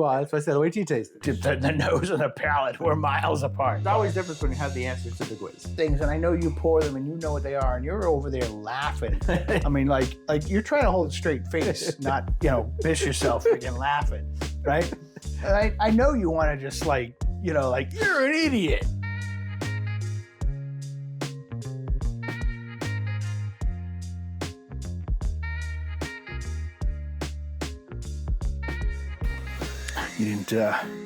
Well, that's what I said. Wait till you taste it. The nose and the palate were miles apart. There's always a difference when you have the answer to the quiz. Things, and I know you pour them and you know what they are, and you're over there laughing. I mean, like you're trying to hold a straight face, not, piss yourself freaking laughing, right? And I know you want to just like you're an idiot. You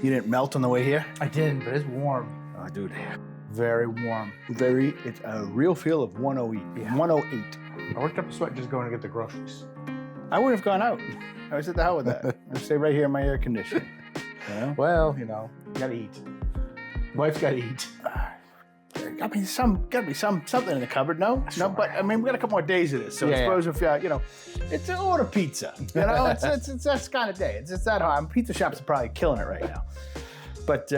didn't melt on the way here? I didn't, but it's warm. Oh, dude. Very warm. It's a real feel of 108. Yeah. 108. I worked up a sweat just going to get the groceries. I would have gone out. I was at the hell with that. I'd stay right here in my air conditioning. Well, gotta eat. Wife's gotta eat. I mean, gotta be something in the cupboard, no? Sure. No, but I mean, we got a couple more days of this, so I suppose if it's an order pizza. It's that kind of day. It's that hard. Pizza shops are probably killing it right now. But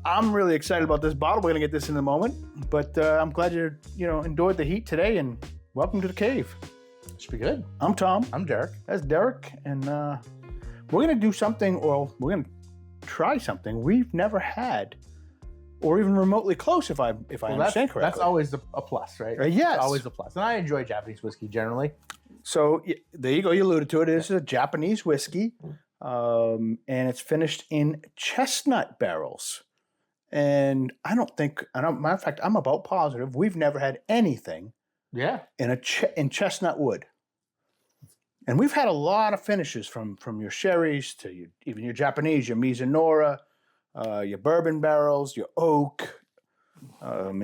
I'm really excited about this bottle. We're gonna get this in a moment. But I'm glad you endured the heat today, and welcome to the cave. Should be good. I'm Tom. I'm Derrick. That's Derrick, and we're gonna do something, or we're gonna try something we've never had. Or even remotely close, if I understand correctly. That's always a plus, right? Yes. It's always a plus. And I enjoy Japanese whiskey generally. So there you go. You alluded to it. This is a Japanese whiskey, and it's finished in chestnut barrels. And matter of fact, I'm about positive we've never had anything in chestnut wood. And we've had a lot of finishes from your sherries to even your Japanese, your Mizunara, your bourbon barrels, your oak, and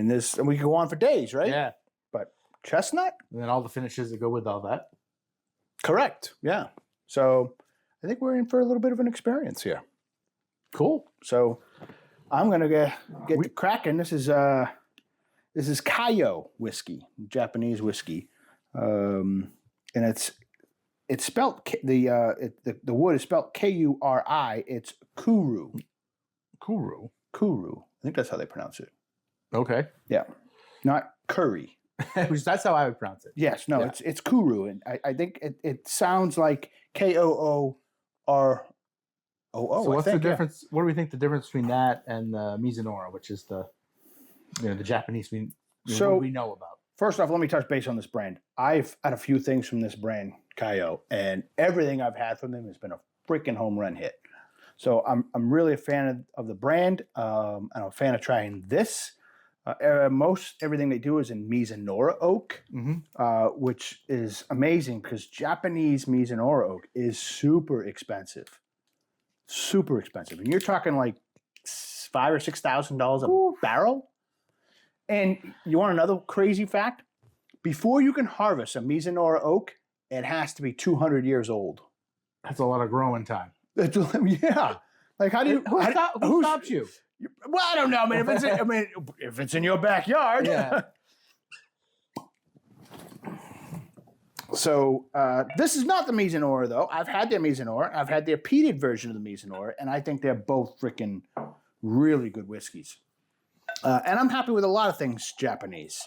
we could go on for days, right? Yeah. But chestnut? And then all the finishes that go with all that. Correct. Yeah. So I think we're in for a little bit of an experience here. Cool. So I'm gonna get to cracking. This is KAIYO whiskey, Japanese whiskey, and it's spelled the wood is spelled Kuri. It's Kuru. Kuru. I think that's how they pronounce it. Okay. Yeah. Not curry. That's how I would pronounce it. Yes. No, it's Kuru. And I think it sounds like Kooroo. So what's the difference? What do we think the difference between that and the Mizunara, which is the Japanese we know about? First off, let me touch base on this brand. I've had a few things from this brand, KAIYO, and everything I've had from them has been a freaking home run hit. So I'm really a fan of the brand, and I'm a fan of trying this. Most everything they do is in Mizunara oak, which is amazing because Japanese Mizunara oak is super expensive. Super expensive. And you're talking like $5,000 or $6,000 a barrel. And you want another crazy fact? Before you can harvest a Mizunara oak, it has to be 200 years old. That's a lot of growing time. Yeah. Like, how do you? Who stops you? Well, I don't know. If it's in your backyard. Yeah. So this is not the Mizunara, though. I've had their Mizunara. I've had their peated version of the Mizunara, and I think they're both freaking really good whiskeys. And I'm happy with a lot of things Japanese.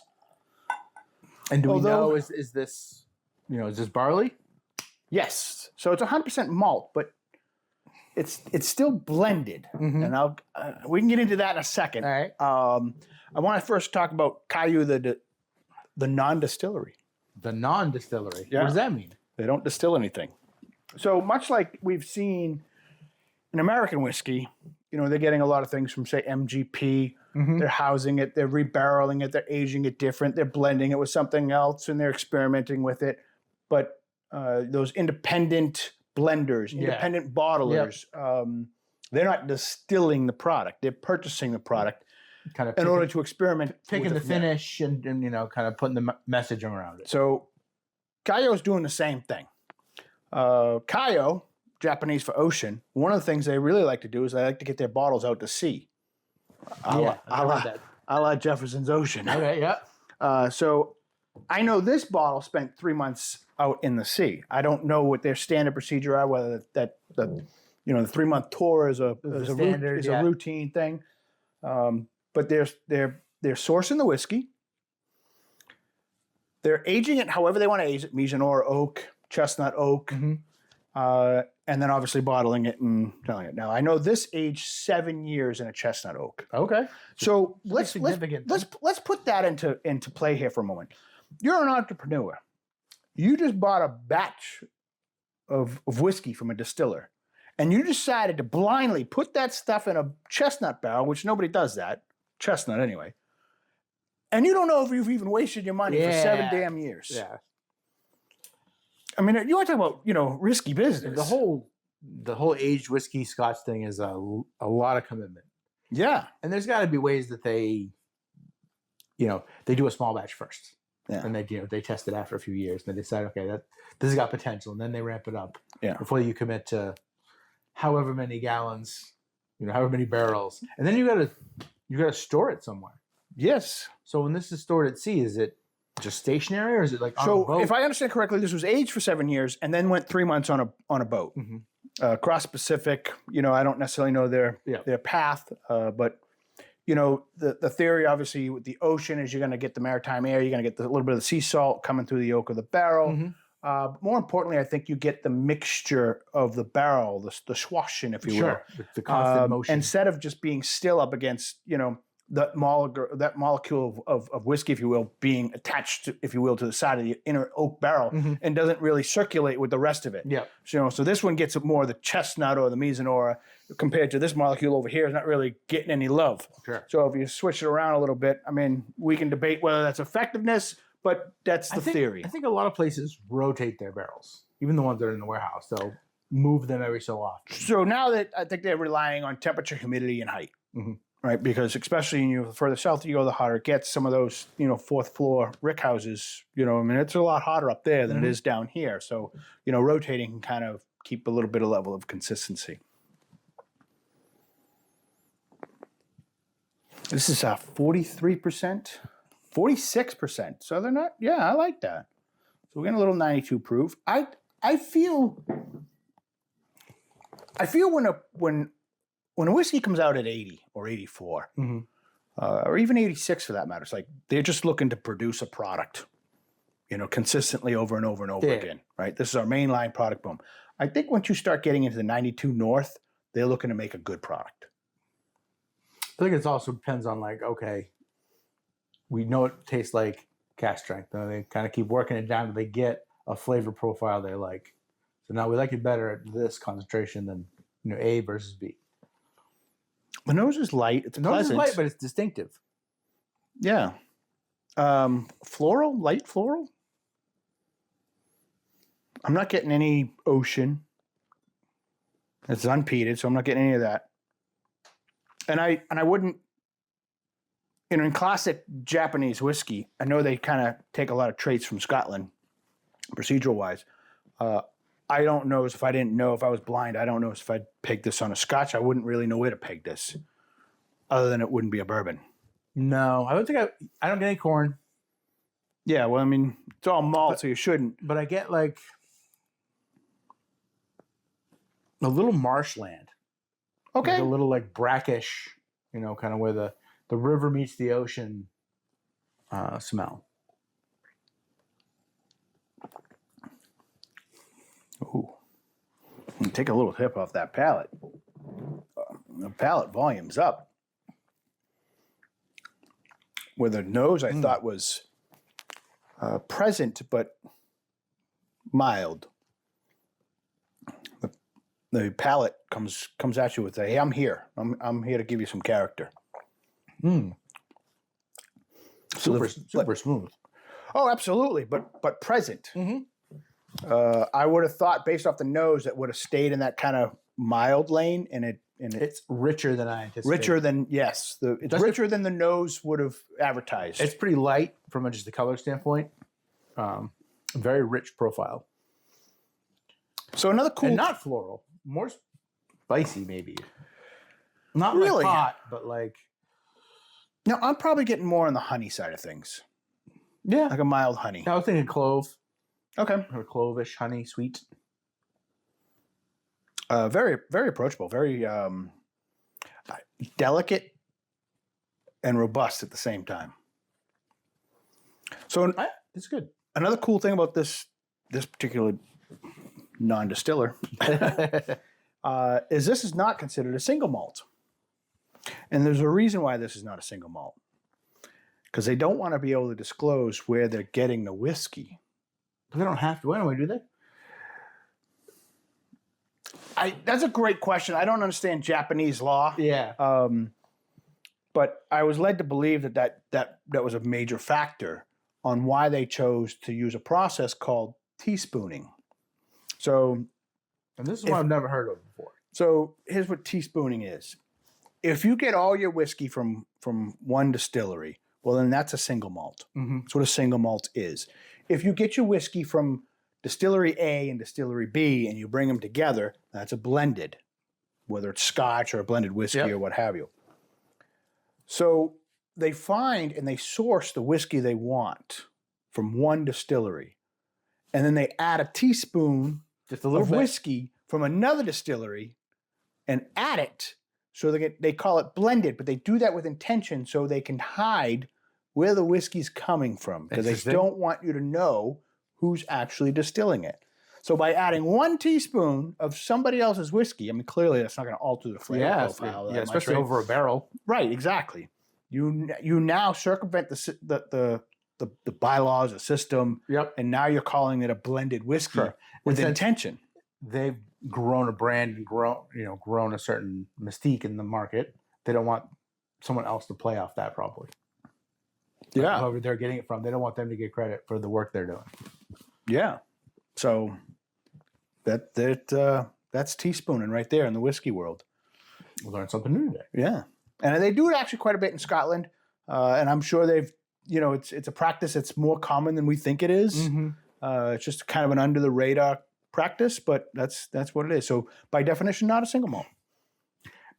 And do we know is this is this barley? Yes. So it's 100% malt, but it's still blended, and we can get into that in a second. All right. I want to first talk about KAIYO, the non-distillery. The non-distillery. Yeah. What does that mean? They don't distill anything. So much like we've seen in American whiskey, they're getting a lot of things from, say, MGP. They're housing it, they're rebarreling it, they're aging it different, they're blending it with something else, and they're experimenting with it. But those independent blenders, independent bottlers, they're not distilling the product. They're purchasing the product in order to experiment. Picking the finish and kind of putting the message around it. So KAIYO is doing the same thing. KAIYO, Japanese for ocean, one of the things they really like to do is they like to get their bottles out to sea. A la Jefferson's Ocean. Okay, yeah. So I know this bottle spent 3 months out in the sea. I don't know what their standard procedure are, whether the 3-month tour is a routine thing. But they're sourcing the whiskey. They're aging it however they want to age it. Mizunara oak, chestnut oak, and and then obviously bottling it and selling it. Now I know this aged 7 years in a chestnut oak. Okay. So Let's put that into play here for a moment. You're an entrepreneur. You just bought a batch of whiskey from a distiller, and you decided to blindly put that stuff in a chestnut barrel, which nobody does that. Chestnut anyway. And you don't know if you've even wasted your money for 7 damn years. Yeah. I mean, you want to talk about, risky business. The whole aged whiskey Scotch thing is a lot of commitment. Yeah. And there's got to be ways that they do a small batch first. Yeah. And they test it after a few years and they decide, okay, this has got potential, and then they ramp it up. Yeah. Before you commit to however many gallons, however many barrels. And then you gotta store it somewhere. Yes. So when this is stored at sea, is it just stationary, or is it like on a boat? So if I understand correctly, this was aged for 7 years and then went 3 months on a boat. Across Pacific. I don't necessarily know their path, but the theory obviously with the ocean is you're going to get the maritime air, you're going to get a little bit of the sea salt coming through the yolk of the barrel. More importantly, I think you get the mixture of the barrel, the swashing, if you will. The constant motion. Instead of just being still up against, that molecule of whiskey, if you will, being attached, if you will, to the side of the inner oak barrel and doesn't really circulate with the rest of it. Yeah. So this one gets more of the chestnut or the Mizunara compared to this molecule over here is not really getting any love. Sure. So if you switch it around a little bit, I mean, we can debate whether that's effectiveness, but that's the theory. I think a lot of places rotate their barrels, even the ones that are in the warehouse. They'll move them every so often. So now that I think they're relying on temperature, humidity, and height. Right, because especially the further south you go, the hotter it gets. Some of those, fourth floor rick houses, it's a lot hotter up there than it is down here. So, rotating can kind of keep a little bit of level of consistency. This is 43%, 46%. So they're not. Yeah, I like that. So we're getting a little 92 proof. I feel when a whiskey comes out at 80 or 84, or even 86 for that matter, it's like they're just looking to produce a product, consistently over and over and over again, right? This is our mainline product, boom. I think once you start getting into the 92 North, they're looking to make a good product. I think it also depends on okay, we know it tastes like cask strength. They kind of keep working it down until they get a flavor profile they like. So now we like it better at this concentration than A versus B. The nose is light. It's pleasant. The nose is light, but it's distinctive. Yeah. Floral, light floral. I'm not getting any ocean. It's unpeated, so I'm not getting any of that. And I wouldn't, in classic Japanese whiskey, I know they kind of take a lot of traits from Scotland, procedural wise. I don't know if I didn't know, if I was blind, I don't know if I'd peg this on a Scotch. I wouldn't really know where to peg this, other than it wouldn't be a bourbon. No, I don't think I don't get any corn. Yeah, well, I mean, it's all malt, so you shouldn't. But I get a little marshland. Okay. A little brackish, kind of where the river meets the ocean smell. Ooh. Take a little tip off that palate. The palate volume's up. Where the nose I thought was present but mild. The palate comes at you with hey, I'm here. I'm here to give you some character. Super smooth. Oh, absolutely, but present. I would have thought, based off the nose, that would have stayed in that kind of mild lane, and it's richer than I anticipated. Richer than it's richer than the nose would have advertised. It's pretty light from just the color standpoint. Very rich profile. So another cool, and not floral, more spicy maybe. Not really hot, but No, I'm probably getting more on the honey side of things. Yeah, like a mild honey. I was thinking clove. Okay. Or clovish, honey, sweet. Very, very approachable. Very delicate and robust at the same time. So it's good. Another cool thing about this particular non-distiller, is this is not considered a single malt. And there's a reason why this is not a single malt. Because they don't want to be able to disclose where they're getting the whiskey. They don't have to anyway, do they? That's a great question. I don't understand Japanese law. Yeah. But I was led to believe that was a major factor on why they chose to use a process called teaspooning. So, and this is one I've never heard of before. So here's what teaspooning is. If you get all your whiskey from one distillery, well, then that's a single malt. Mm-hmm. That's what a single malt is. If you get your whiskey from distillery A and distillery B and you bring them together, that's a blended, whether it's Scotch or a blended whiskey or what have you. So they find and they source the whiskey they want from one distillery. And then they add a teaspoon Just a little of bit. whiskey from another distillery and add it. So they call it blended, but they do that with intention so they can hide where the whiskey's coming from because they don't want you to know who's actually distilling it. So by adding 1 teaspoon of somebody else's whiskey, I mean, clearly that's not going to alter the flavor profile. Yeah, especially over a barrel. Right, exactly. You now circumvent the bylaws, the system, and now you're calling it a blended whiskey with intention. They've grown a brand and grown a certain mystique in the market. They don't want someone else to play off that probably. Yeah. Whoever they're getting it from, they don't want them to get credit for the work they're doing. Yeah. So that's teaspooning right there in the whiskey world. We'll learn something new today. Yeah. And they do it actually quite a bit in Scotland. And I'm sure they've, it's a practice that's more common than we think it is. Mm-hmm. It's just kind of an under the radar practice, but that's what it is. So by definition, not a single malt.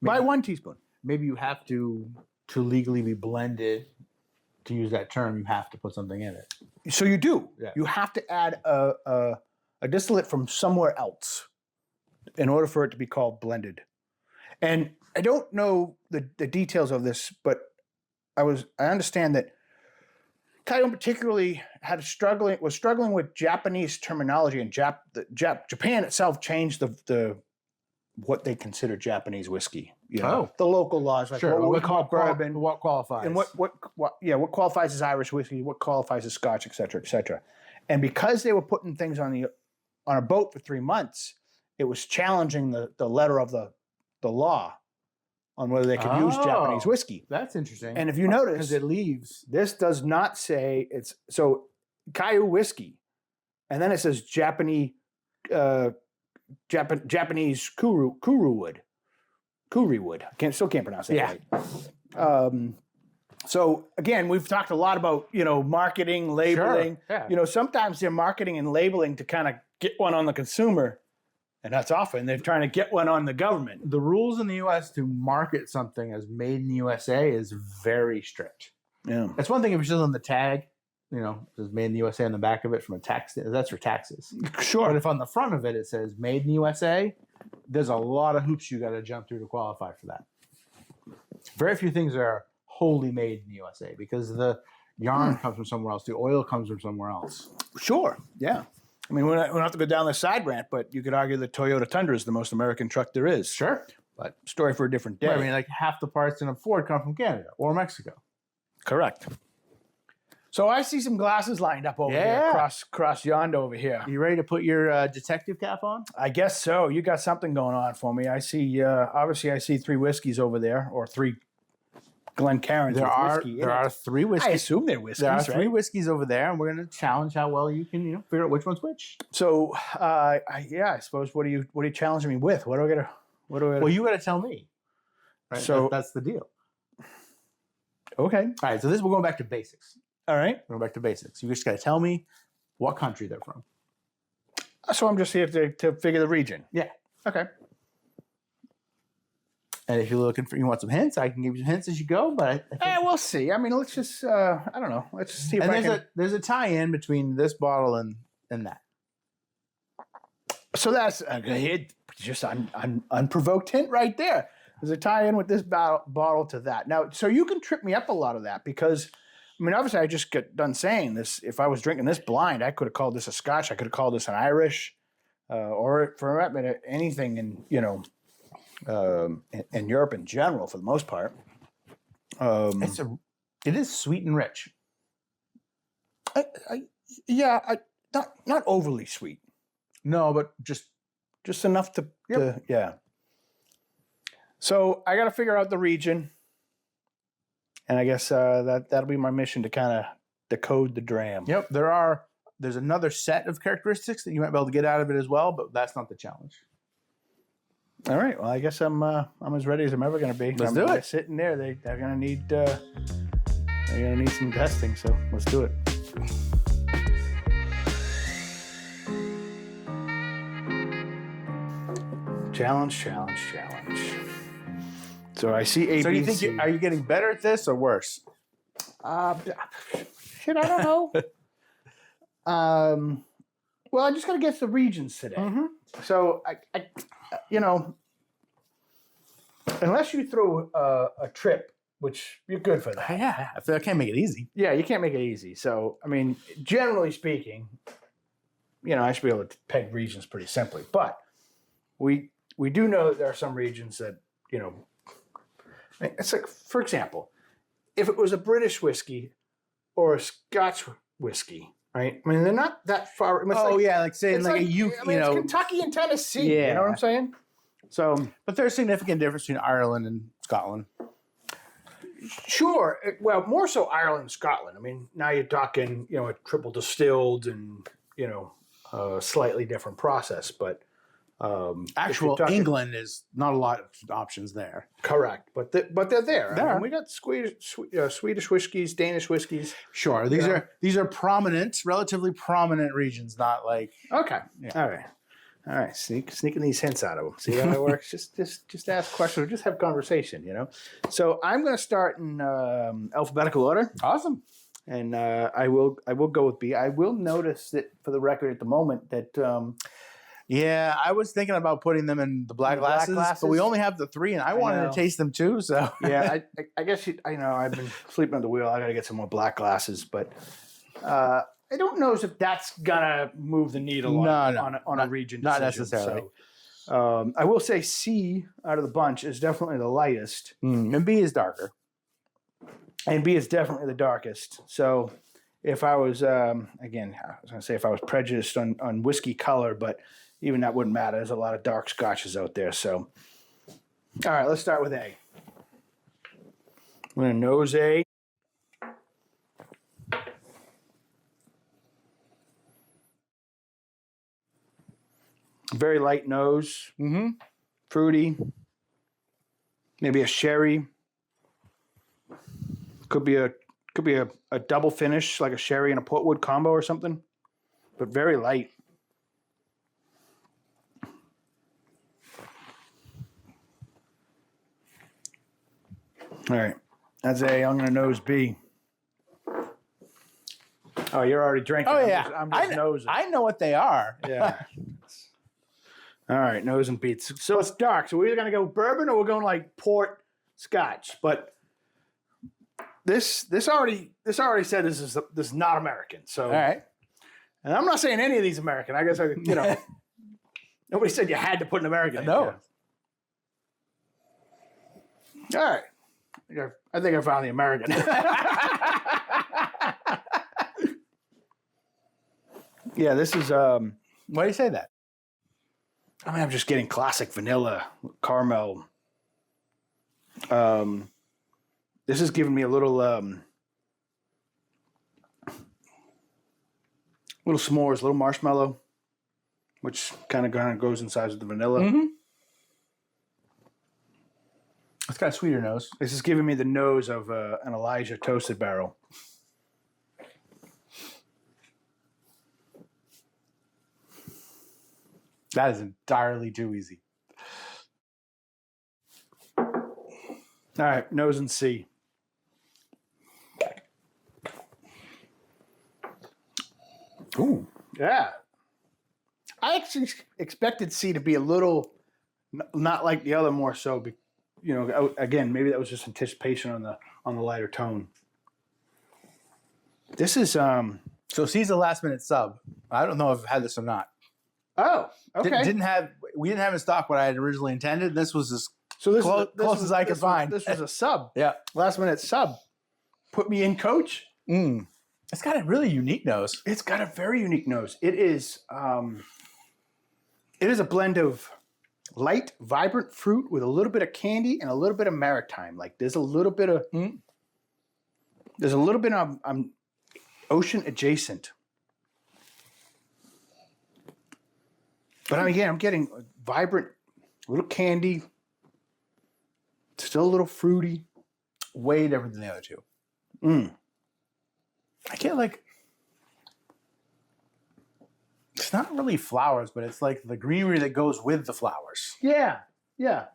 By 1 teaspoon. Maybe you have to legally be blended, to use that term, you have to put something in it. So you do. Yeah. You have to add a distillate from somewhere else in order for it to be called blended. And I don't know the details of this, but I understand that KAIYo particularly was struggling with Japanese terminology, and Japan itself changed the what they consider Japanese whiskey. The local laws, like what we call bourbon, what qualifies, and what qualifies as Irish whiskey, what qualifies as Scotch, et cetera, et cetera. And because they were putting things on a boat for 3 months, it was challenging the letter of the law on whether they could use Japanese whiskey. That's interesting. And if you notice, because it leaves, this does not say it's so KAIYo whiskey, and then it says Japanese Kuri wood. Still can't pronounce that right. So again, we've talked a lot about marketing, labeling. Sure. Yeah. Sometimes they're marketing and labeling to kind of get one on the consumer. And that's often they're trying to get one on the government. The rules in the U.S. to market something as made in the USA is very strict. Yeah. It's one thing if it's just on the tag, it says made in the USA on the back of it from a tax, that's for taxes. Sure. But if on the front of it says made in the USA, there's a lot of hoops you got to jump through to qualify for that. Very few things are wholly made in the USA because the yarn comes from somewhere else, the oil comes from somewhere else. Sure. Yeah. I mean, we don't have to go down this side rant, but you could argue that Toyota Tundra is the most American truck there is. Sure. But story for a different day. Right, I mean, like half the parts in a Ford come from Canada or Mexico. Correct. So I see some glasses lined up over here, across yonder over here. You ready to put your detective cap on? I guess so. You got something going on for me. I see, obviously I see 3 whiskeys over there, or 3 Glencairns with whiskey. There are 3 whiskeys. I assume they're whiskeys, There are 3 right? whiskeys over there, and we're going to challenge how well you can, figure out which one's which. So, I suppose what are you challenging me with? What do I got to? Well, you got to tell me. Right? So that's the deal. Okay. All right. So we're going back to basics. All right. We're going back to basics. You just got to tell me what country they're from. So I'm just here to figure the region. Yeah. Okay. And if you're looking for, you want some hints, I can give you some hints as you go. But We'll see. I mean, let's just, I don't know. Let's just see if there's a tie-in between this bottle and that. So that's just an unprovoked hint right there. There's a tie-in with this bottle to that. Now, so you can trip me up a lot of that because, I mean, obviously I just got done saying this. If I was drinking this blind, I could have called this a Scotch. I could have called this an Irish. or for that matter, anything in in Europe in general, for the most part. It is sweet and rich. Not overly sweet. No, but Just enough to Yep. yeah. So I got to figure out the region, and I guess that'll be my mission to kind of decode the dram. yep. There's another set of characteristics that you might be able to get out of it as well, but that's not the challenge. All right. Well, I guess I'm as ready as I'm ever going to be. Let's do it. Sitting there, they're going to need some testing. So let's do it. Challenge. So I see A, So B, you think C. are you getting better at this or worse? Shit, I don't know. Well, I just got to guess the regions today. Mm-hmm. So I unless you throw a trip, which you're good for that. Yeah, I feel I can't make it easy. Yeah, you can't make it easy. So I mean, generally speaking, I should be able to peg regions pretty simply. But we do know that there are some regions that it's like, for example, if it was a British whiskey or a Scotch whiskey, right? I mean, they're not that far. Like saying it's like a it's Kentucky and Tennessee. Yeah. You know what I'm saying? So but there's a significant difference between Ireland and Scotland. sure, well, more so Ireland and Scotland. I mean, now you're talking, a triple distilled and a slightly different process, but Actual England is not a lot of options there. correct, but they're there. There are. We got Swedish whiskeys, Danish whiskeys. Sure, these are prominent, relatively prominent regions, not like Okay, Yeah. all right. Sneaking these hints out of them. See how it works? just ask questions, or just have conversation. So I'm going to start in alphabetical order. awesome. And I will go with B. I will notice that, for the record, at the moment, that Yeah, I was thinking about putting them in the black The black glasses, but we glasses? only have the 3, and I wanted know. to taste them too. So yeah, I guess I've been sleeping on the wheel. I got to get some more black glasses, but I don't know if that's gonna move the needle on a region. not decision. necessarily. So, I will say C out of the bunch is definitely the lightest, and B is darker. and B is definitely the darkest. So if I was again, I was gonna say if I was prejudiced on whiskey color, but even that wouldn't matter. There's a lot of dark scotches out there. So, all right, let's start with A. I'm gonna nose A. Very light nose, Mm-hmm. fruity. Maybe a sherry. Could be a double finish, like a sherry and a portwood combo or something, but very light. All right, that's A. I'm gonna nose B. Oh, you're already drinking. Oh yeah, I'm just nosing. I know what they are. Yeah. All right, nose and beats. So it's dark. So we're either gonna go bourbon or we're going like port scotch. But this already said this is not American. So All right. and I'm not saying any of these American. I guess nobody said you had to put an American. No. In there. All right. I think I found the American. Yeah, this is Why do you say that? I mean, I'm just getting classic vanilla, caramel. This is giving me a little s'mores, little marshmallow, which kind of goes inside with the vanilla. Mm-hmm. It's got a sweeter nose. This is giving me the nose of an Elijah toasted barrel. That is entirely too easy. All right, nose and C. Ooh, yeah. I actually expected C to be a little not like the other, more so. Again, maybe that was just anticipation on the lighter tone. This is So C's a last minute sub. I don't know if I've had this or not. Oh, okay. We didn't have in stock what I had originally intended. This was as So this close is as I could find. This was a sub. Yeah. Last minute sub. Put me in, coach. It's got a really unique nose. It's got a very unique nose. It is a blend of light, vibrant fruit with a little bit of candy and a little bit of maritime. Like there's a little bit of ocean adjacent. But again, I'm getting vibrant, little candy, still a little fruity. Way different than the other two. I get like, it's not really flowers, but it's like the greenery that goes with the flowers. Yeah, yeah.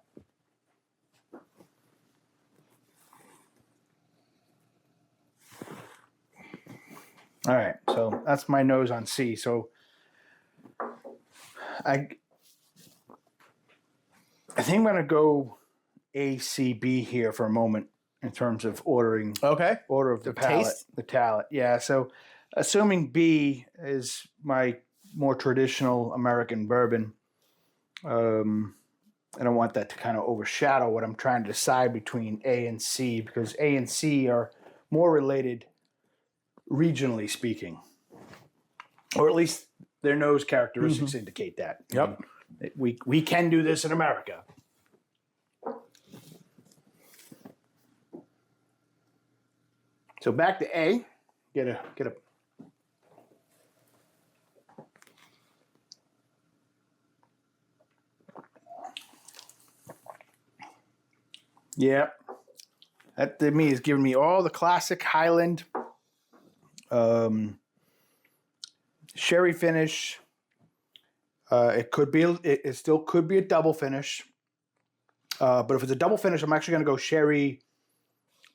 All right, so that's my nose on C. So I think I'm gonna go A, C, B here for a moment in terms of order of the palate. taste? The palate, yeah. So assuming B is my more traditional American bourbon, I don't want that to kind of overshadow what I'm trying to decide between A and C, because A and C are more related regionally speaking, or at least their nose characteristics indicate that. Yep. We can do this in America. So back to A. Get a. Yeah, that to me is giving me all the classic Highland sherry finish. It still could be a double finish, but if it's a double finish, I'm actually going to go sherry,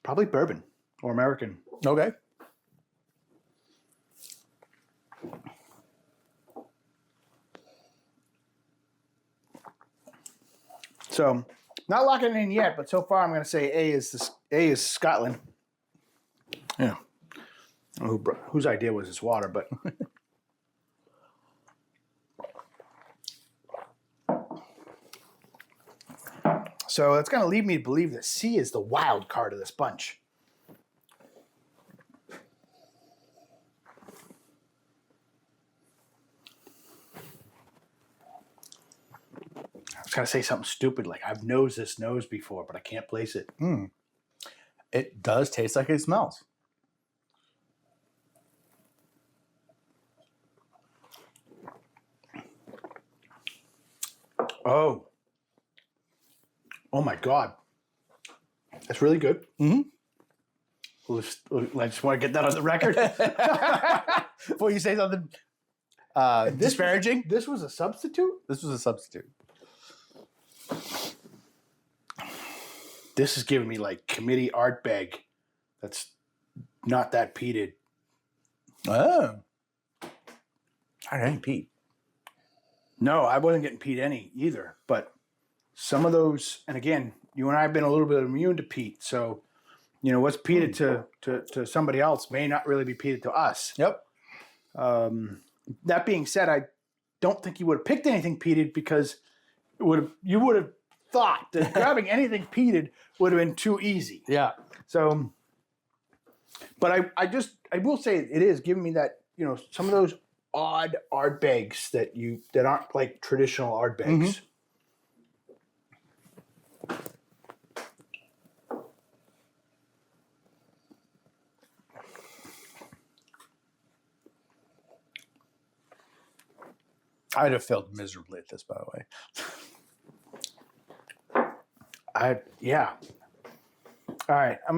probably bourbon or American. Okay. So, not locking it in yet, but so far I'm going to say A is Scotland. Yeah. I don't know whose idea was this water, but so that's going to lead me to believe that C is the wild card of this bunch. I was going to say something stupid like I've nosed this nose before, but I can't place it. It does taste like it smells. Oh my God. That's really good. I just want to get that on the record. Before you say something disparaging? This was a substitute? This was a substitute. This is giving me like committee art bag that's not that peated. Oh. I didn't peat. No, I wasn't getting peat any either. But some of those, and again, you and I have been a little bit immune to peat. So, you know, what's peated to somebody else may not really be peated to us. Yep. That being said, I don't think you would have picked anything peated because you would have thought that grabbing anything peated would have been too easy. Yeah. So, but I will say it is giving me that, you know, some of those odd Ardbegs that aren't like traditional Ardbegs. I'd have failed miserably at this, by the way. Yeah. All right. I'm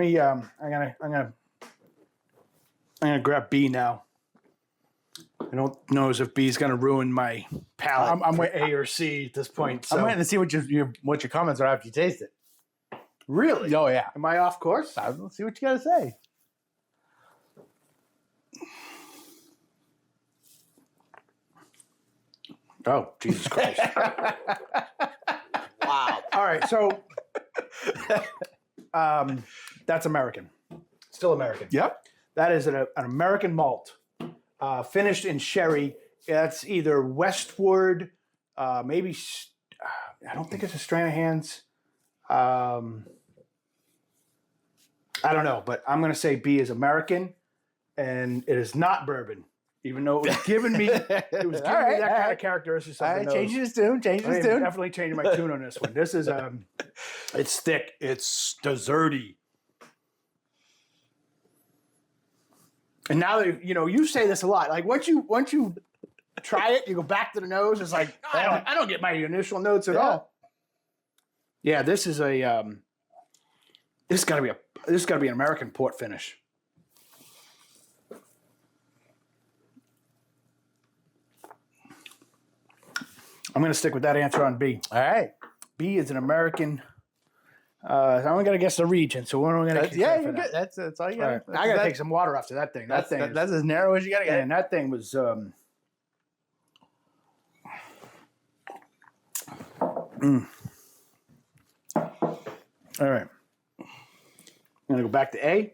gonna grab B now. I don't know if B is gonna ruin my palate. I'm for A or C at this point. So. I'm waiting to see what your comments are after you taste it. Really? Oh yeah. Am I off course? Let's see what you got to say. Oh, Jesus Christ. Wow. All right, so that's American. Still American. Yep. That is an American malt, finished in sherry That's either Westward, maybe. I don't think it's a Stranahan's. I don't know, but I'm going to say B is American, and it is not bourbon, even though it was giving me that kind of characteristics. All right, change his tune. Change his tune. Definitely changing my tune on this one. This is it's thick. It's desserty. And now that you say this a lot. Like once you try it, you go back to the nose. It's like I don't get my initial notes at all. Yeah, this is a this got to be an American port finish. I'm going to stick with that answer on B. All right. B is an American. I'm only going to guess the region, so we're only going to. Yeah, you're good. That's all you got. Right. I got to take some water after that thing. That's as narrow as you got to get. And that thing was. All right. I'm going to go back to A.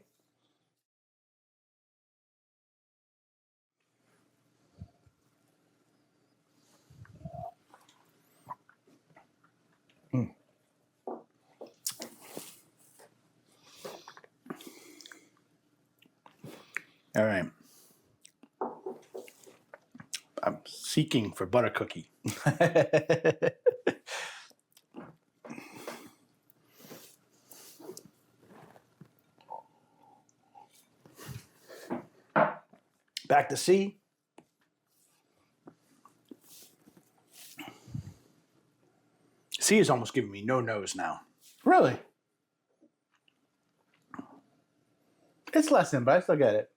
All right. I'm seeking for butter cookie. Back to C. C is almost giving me no nose now. Really? It's less than, but I still get it.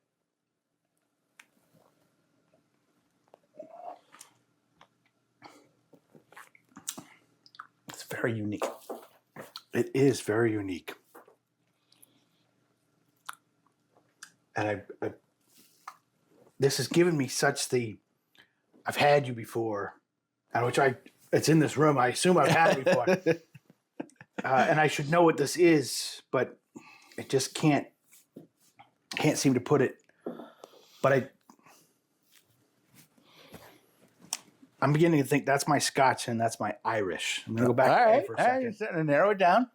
It's very unique. It is very unique. And this has given me such I've had you before, and it's in this room. I assume I've had it before. And I should know what this is, but it just can't seem to put it. But I'm beginning to think that's my Scotch and that's my Irish. I'm going to go back to A for a second. All right, starting to narrow it down.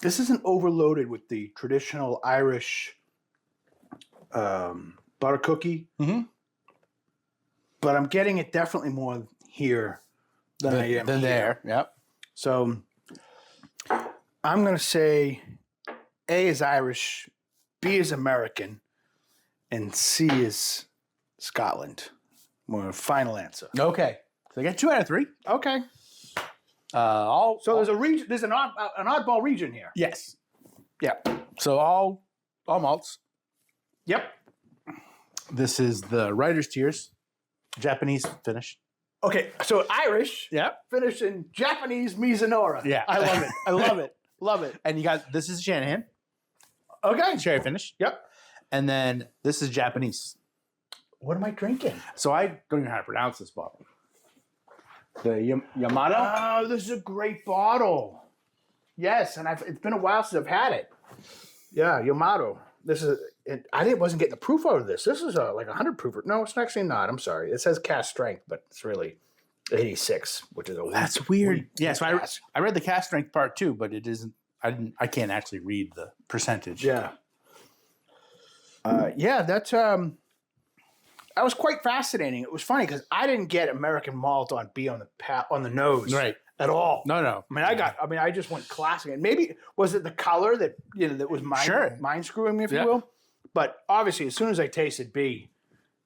This isn't overloaded with the traditional Irish butter cookie, but I'm getting it definitely more here than I am there. Yep. So I'm going to say A is Irish, B is American, and C is Scotland. My final answer. Okay. So I got 2 out of 3. Okay. There's a region. There's an oddball region here. Yes. Yeah. So all malts. Yep. This is the Writer's Tears, Japanese finish. Okay. So Irish. Yep. Finish in Japanese Mizunara. Yeah. I love it. I love it. Love it. And this is Shanahan. Okay. Sherry finish. Yep. And then this is Japanese. What am I drinking? So I don't even know how to pronounce this bottle. The Yamato? Oh, this is a great bottle. Yes, and it's been a while since I've had it. Yeah, Yamato. I wasn't getting the proof out of this. This is like 100 proof. No, it's actually not. I'm sorry. It says cask strength, but it's really 86, which is that's weird. Yeah, so I read the cask strength part 2, but it isn't. I can't actually read the percentage. Yeah. That's that was quite fascinating. It was funny because I didn't get American malt on B on the nose at all. No. I just went classic. And maybe was it the color that was mind screwing me, if you will. But obviously, as soon as I tasted B,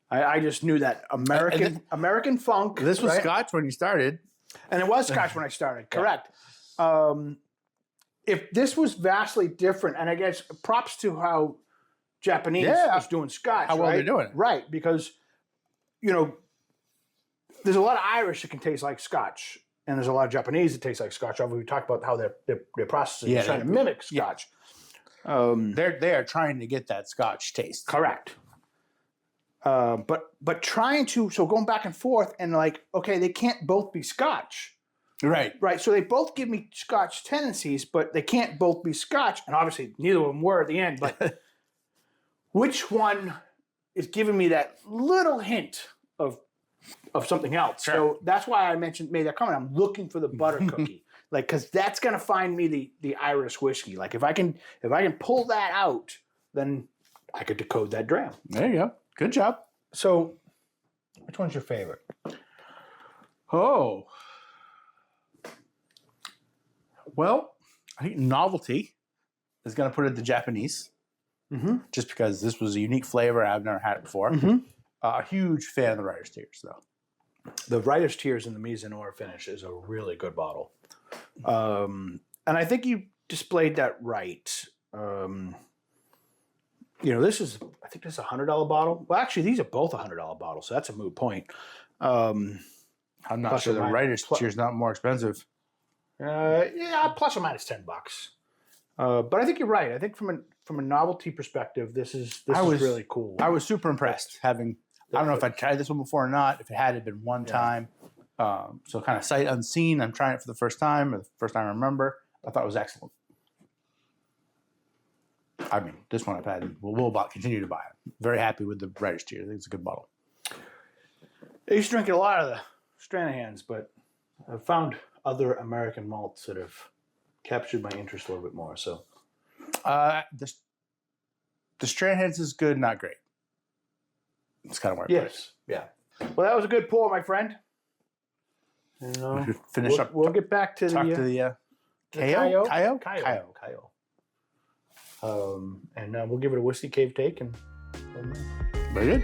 I just knew that American funk. This was Scotch when you started, and it was Scotch when I started. Correct. If this was vastly different, and I guess props to how Japanese is doing Scotch. How well they're doing it. Right, because, there's a lot of Irish that can taste like Scotch, and there's a lot of Japanese that taste like Scotch. We talked about how their processing is trying to mimic Scotch. They are trying to get that Scotch taste. Correct. But trying to going back and forth and like, okay, they can't both be Scotch. Right. Right. So they both give me Scotch tendencies, but they can't both be Scotch. And obviously neither of them were at the end, but which one is giving me that little hint of something else? Sure. So that's why I made that comment. I'm looking for the butter cookie. Like, cause that's gonna find me the Irish whiskey. Like if I can pull that out, then I could decode that dram. There you go. Good job. So which one's your favorite? Oh. Well, I think novelty is going to put it the Japanese, just because this was a unique flavor. I've never had it before. A huge fan of the Writer's Tears, though. The Writer's Tears in the Mizunara finish is a really good bottle. And I think you displayed that right. This is, I think this is a $100 bottle. Well, actually, these are both $100 bottles, so that's a moot point. I'm not Plus sure or the minus- Writer's plus- Tears not more expensive. Plus or minus $10. But I think you're right. I think from a novelty perspective, this is really cool. I was super impressed having. I don't know if I tried this one before or not. If it had been one time, so kind of sight unseen. I'm trying it for the first time, or the first time I remember. I thought it was excellent. I mean, this one I've had. We'll continue to buy it. Very happy with the Writer's Tears. I think it's a good bottle. I used to drink a lot of the Strahans, but I've found other American malts that have captured my interest a little bit more. So, The Strahan's is good, not great. It's kind of where I put it. yes, yeah. Well, that was a good pour, my friend. And, We should finish up. We'll get back to Talk the to the KAIYO? KAIYO. And we'll give it a whiskey cave take and. Very good.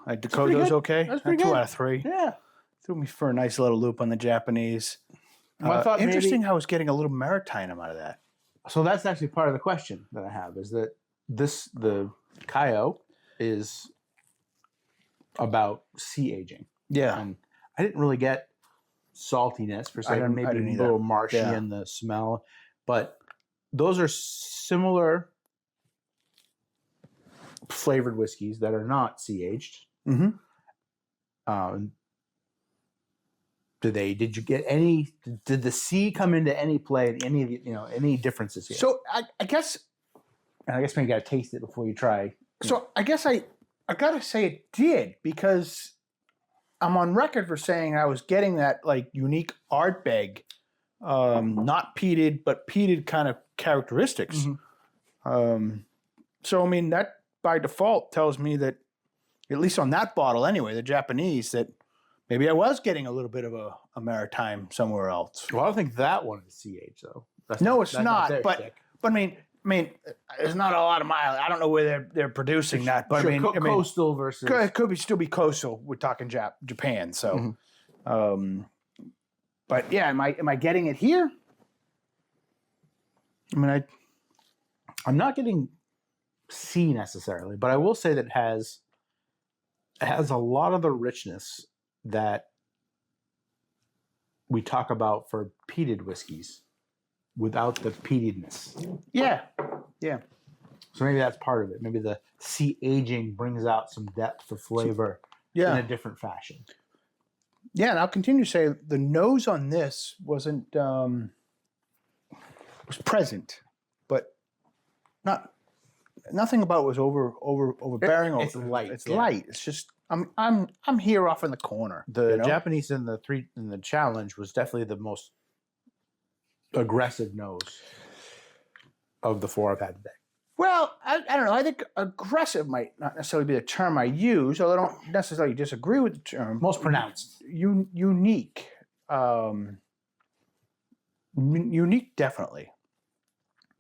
I decode pretty those good. okay. That's pretty 2 good. out of 3. Yeah. Threw me for a nice little loop on the Japanese. Well, I thought interesting. I was getting a little maritime out of that. So that's actually part of the question that I have is that the KAIYO is about sea aging. Yeah. And I didn't really get saltiness per se. I Maybe didn't a either. little marshy Yeah. in the smell. But those are similar flavored whiskeys that are not sea aged. Mm-hmm. Did you get any? Did the sea come into any play? Any of any differences here? So I guess. And I guess maybe you got to taste it before you try. So I guess I gotta say it did, because I'm on record for saying I was getting that like unique Ardbeg, not peated but peated kind of characteristics. So I mean that by default tells me that, at least on that bottle anyway, the Japanese, that maybe I was getting a little bit of a maritime somewhere else. Well, I don't think that one is CH though. No, it's that's not. their But shtick. I mean, there's not a lot of mileage. I don't know where they're producing that, but Sure, I mean, coastal versus. it could still be coastal. We're talking Japan, so. But yeah, am I getting it here? I mean, I'm not getting C necessarily, but I will say that it has a lot of the richness that we talk about for peated whiskeys without the peatedness. yeah. So maybe that's part of it. Maybe the sea aging brings out some depth of flavor in a different fashion. Yeah, and I'll continue to say the nose on this was present, but nothing about it was overbearing. It's light. It's Yeah. light. It's just I'm here off in the corner. The you know? Japanese in the challenge was definitely the most aggressive nose of the 4 I've had today. Well, I don't know. I think aggressive might not necessarily be the term I use, although I don't necessarily disagree with the term. Most pronounced. Unique. Unique, definitely.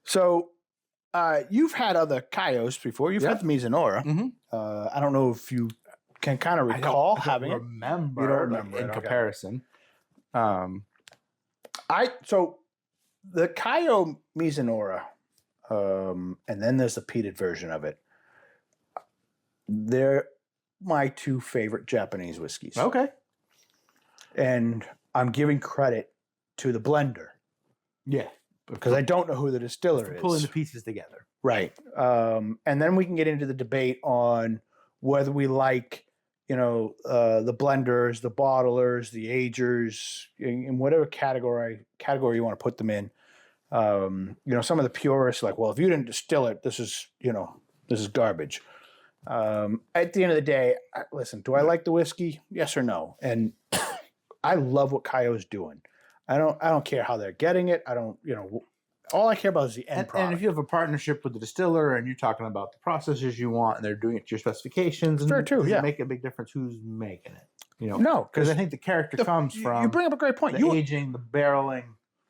So, you've had other KAIYOs before. You've had the Mizunara. I don't know if you can kind of recall having it. Remember, You don't remember in it, okay. comparison. So the KAIYO Mizunara, and then there's the peated version of it. They're my 2 favorite Japanese whiskeys. Okay. And I'm giving credit to the blender. Yeah. because I don't know who the distiller is. Pulling the pieces together. Right. And then we can get into the debate on whether we like, the blenders, the bottlers, the agers, in whatever category you want to put them in. Some of the purists are like, well, if you didn't distill it, this is garbage. At the end of the day, listen, do I like the whiskey? Yes or no? And I love what KAIYo's doing. I don't care how they're getting it. I don't, all I care about is the end product. And if you have a partnership with the distiller and you're talking about the processes you want and they're doing it to your specifications, fair too. Does Yeah, it make a big difference who's making it? No, because I think the character comes from you bring up a great point. The aging, the barreling.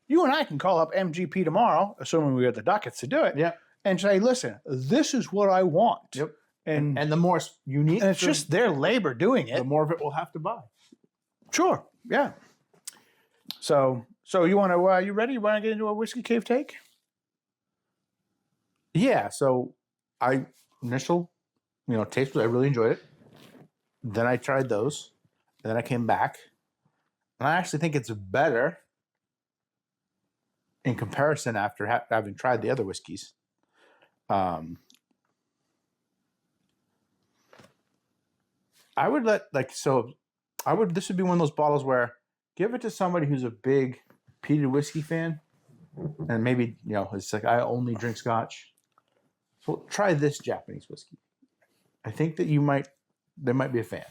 You and I can call up MGP tomorrow, assuming we got the dockets to do it. Yep. And say, listen, this is what I want. Yep. And the more unique, and it's just their labor doing it. The more of it we'll have to buy. Sure. Yeah. So you want to? You ready? You want to get into a whiskey cave take? Yeah. So initial, taste, I really enjoyed it. Then I tried those. And then I came back, and I actually think it's better in comparison after having tried the other whiskeys. I would this would be one of those bottles where give it to somebody who's a big peated whiskey fan, and maybe, it's like, I only drink Scotch. So try this Japanese whiskey. I think that they might be a fan.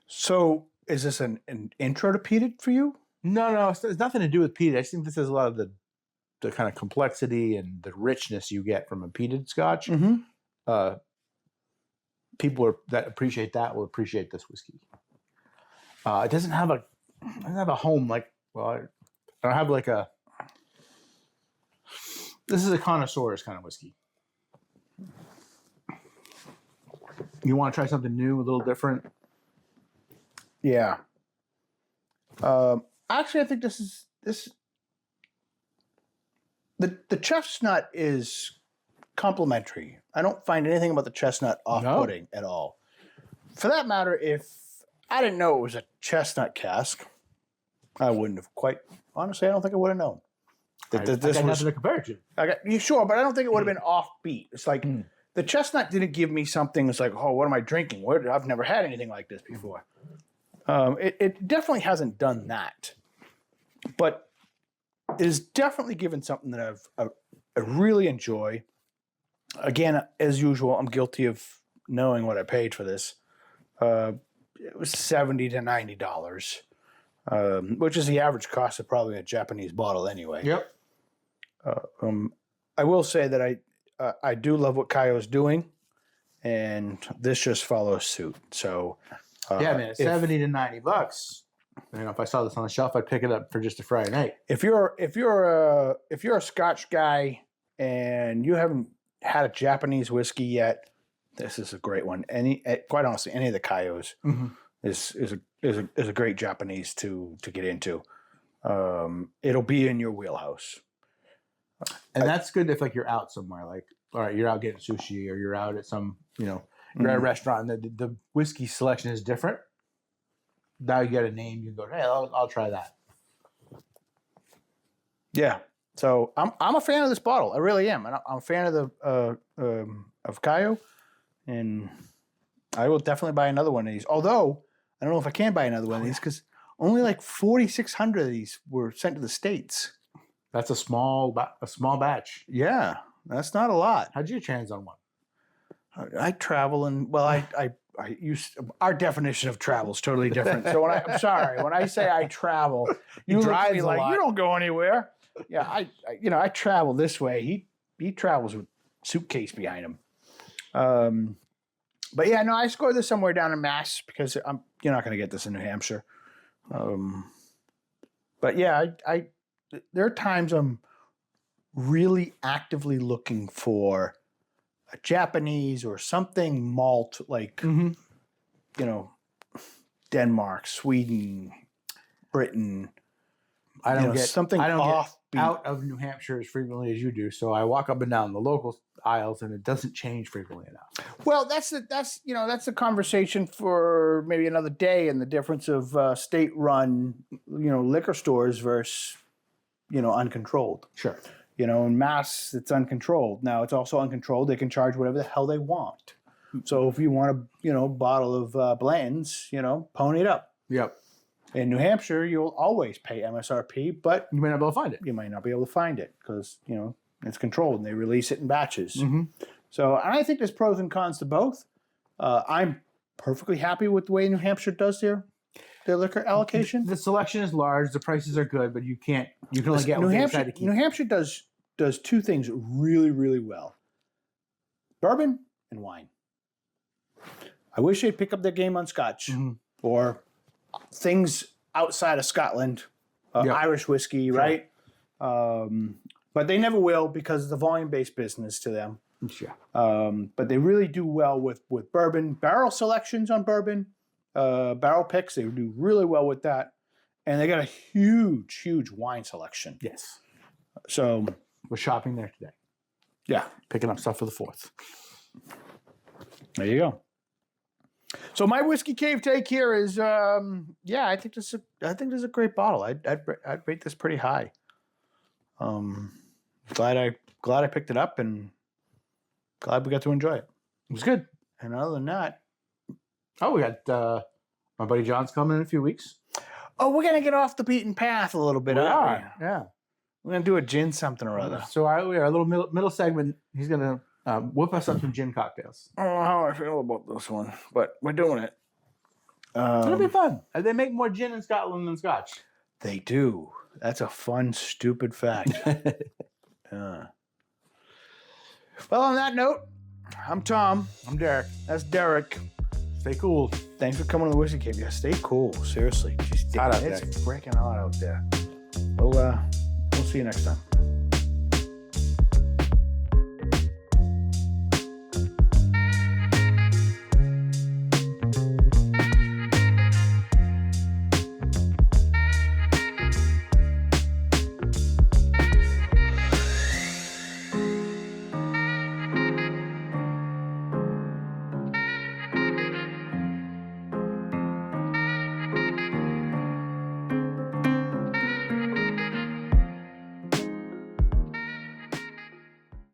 So is this an intro to peated for you? No, it's nothing to do with peated. I just think this is a lot of the kind of complexity and the richness you get from a peated Scotch. Mm-hmm. People that appreciate that will appreciate this whiskey. It doesn't have a home like, I don't have like this is a connoisseur's kind of whiskey. You want to try something new, a little different? Yeah. Actually, I think this the chestnut is complimentary. I don't find anything about the chestnut off-putting at all. For that matter, if I didn't know it was a chestnut cask, I wouldn't have honestly, I don't think I would have known. This was nothing to compare it to. Sure, but I don't think it would have been offbeat. It's like the chestnut didn't give me something. It's like, oh, what am I drinking? I've never had anything like this before. It definitely hasn't done that, but it has definitely given something that I really enjoy. Again, as usual, I'm guilty of knowing what I paid for this. It was $70 to $90, which is the average cost of probably a Japanese bottle anyway. Yep. I will say that I do love what KAIYO is doing, and this just follows suit. So. Yeah, man, it's $70 to $90. If I saw this on the shelf, I'd pick it up for just a Friday night. If you're a Scotch guy and you haven't had a Japanese whiskey yet, this is a great one. Quite honestly, any of the KAIYOs is a great Japanese to get into. It'll be in your wheelhouse, and that's good if you're out somewhere. Like, all right, you're out getting sushi, or you're out at some You're at a restaurant and the whiskey selection is different. Now you get a name, you go, hey, I'll try that. Yeah. So I'm a fan of this bottle. I really am. And I'm a fan of KAIYO, and I will definitely buy another one of these. Although I don't know if I can buy another one of these because only like 4,600 of these were sent to the States. That's a small batch. Yeah, that's not a lot. How'd you get your hands on one? I travel and I our definition of travel is totally different. So when I say I travel, you drive me like you don't go anywhere. Yeah, I travel this way. He travels with suitcase behind him. But yeah, no, I scored this somewhere down in Mass because you're not going to get this in New Hampshire. But yeah, there are times I'm really actively looking for a Japanese or something malt like, Denmark, Sweden, Britain. I don't get something get out of New Hampshire as frequently as you do. So I walk up and down the local aisles, and it doesn't change frequently enough. Well, that's the conversation for maybe another day, and the difference of state-run, liquor stores versus uncontrolled. Sure. In Mass, it's uncontrolled. Now it's also uncontrolled. They can charge whatever the hell they want. So if you want a bottle of Blanton's, pony it up. Yep. In New Hampshire, you'll always pay MSRP, but You may not be able to find it. you might not be able to find it because, it's controlled and they release it in batches. Mm-hmm. So and I think there's pros and cons to both. I'm perfectly happy with the way New Hampshire does their liquor allocation. The selection is large. The prices are good, but you can only get what they decide to keep. New Hampshire does two things really, really well: bourbon and wine. I wish they'd pick up their game on Scotch or things outside of Scotland, Irish whiskey, sure. Right? But they never will because it's a volume-based business to them. Sure. But they really do well with bourbon. Barrel selections on bourbon, barrel picks, they do really well with that. And they got a huge, huge wine selection. Yes. So we're shopping there today. Yeah. Picking up stuff for the 4th. There you go. So my whiskey cave take here is, I think this is a great bottle. I'd rate this pretty high. Glad I picked it up and glad we got to enjoy it. It was good. And other than that, we got my buddy John's coming in a few weeks. Oh, we're gonna get off the beaten path a little bit. Yeah. We're gonna do a gin something or other. So our little middle segment, he's gonna whip us up some gin cocktails. I don't know how I feel about this one, but we're doing it. It'll be fun. They make more gin in Scotland than Scotch. They do. That's a fun, stupid fact. Well, on that note, I'm Tom. I'm Derrick. That's Derrick. Stay cool. Thanks for coming to the Whiskey Cave. Yeah, stay cool. Seriously. Hot out it's freaking hot out there. We'll see you next time.